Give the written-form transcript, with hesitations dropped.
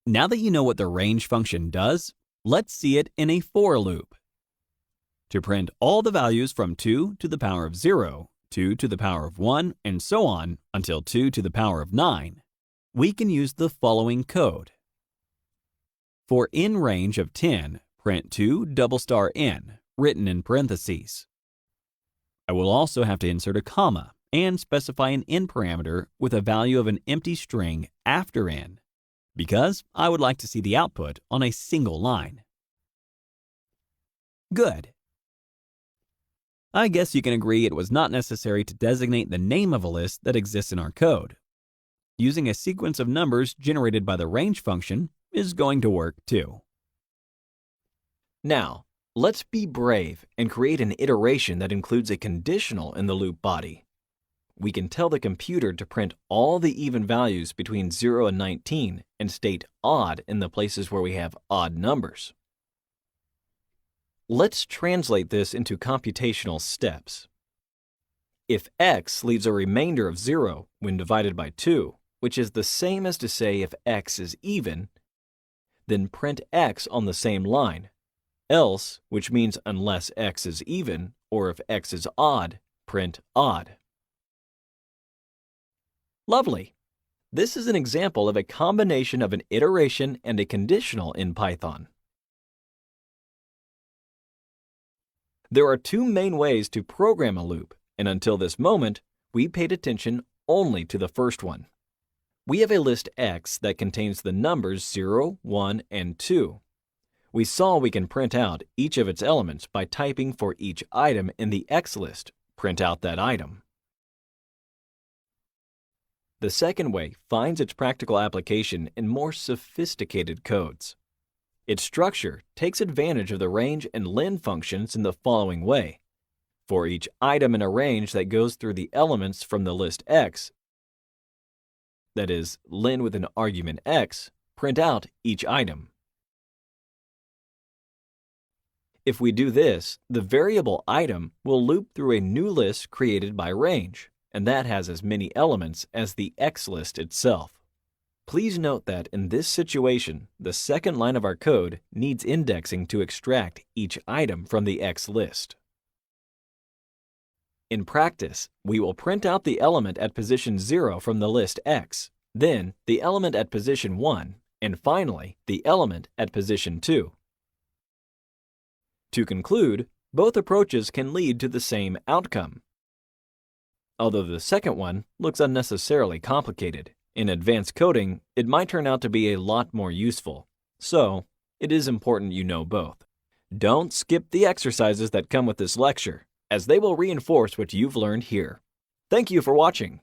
Now that you know what the range function does, let's see it in a for loop. To print all the values from 2 to the power of 0, 2 to the power of 1, and so on until 2 to the power of 9, we can use the following code. For in range of 10, print 2 $n, written in parentheses. I will also have to insert a comma and specify an n parameter with a value of an empty string after n, because I would like to see the output on a single line. Good. I guess you can agree it was not necessary to designate the name of a list that exists in our code. Using a sequence of numbers generated by the range function is going to work too. Now, let's be brave and create an iteration that includes a conditional in the loop body. We can tell the computer to print all the even values between 0 and 19 and state odd in the places where we have odd numbers. Let's translate this into computational steps. If x leaves a remainder of 0 when divided by 2, which is the same as to say if x is even, then print x on the same line. Else, which means unless x is even, or if x is odd, print odd. Lovely! This is an example of a combination of an iteration and a conditional in Python. There are two main ways to program a loop, and until this moment, we paid attention only to the first one. We have a list X that contains the numbers 0, 1, and 2. We saw we can print out each of its elements by typing for each item in the X list, print out that item. The second way finds its practical application in more sophisticated codes. Its structure takes advantage of the range and len functions in the following way. For each item in a range that goes through the elements from the list X, that is, len with an argument X, print out each item. If we do this, the variable item will loop through a new list created by range, and that has as many elements as the X list itself. Please note that in this situation, the second line of our code needs indexing to extract each item from the X list. In practice, we will print out the element at position 0 from the list X, then the element at position 1, and finally the element at position 2. To conclude, both approaches can lead to the same outcome. Although the second one looks unnecessarily complicated, in advanced coding, it might turn out to be a lot more useful. So, it is important you know both. Don't skip the exercises that come with this lecture, as they will reinforce what you've learned here. Thank you for watching.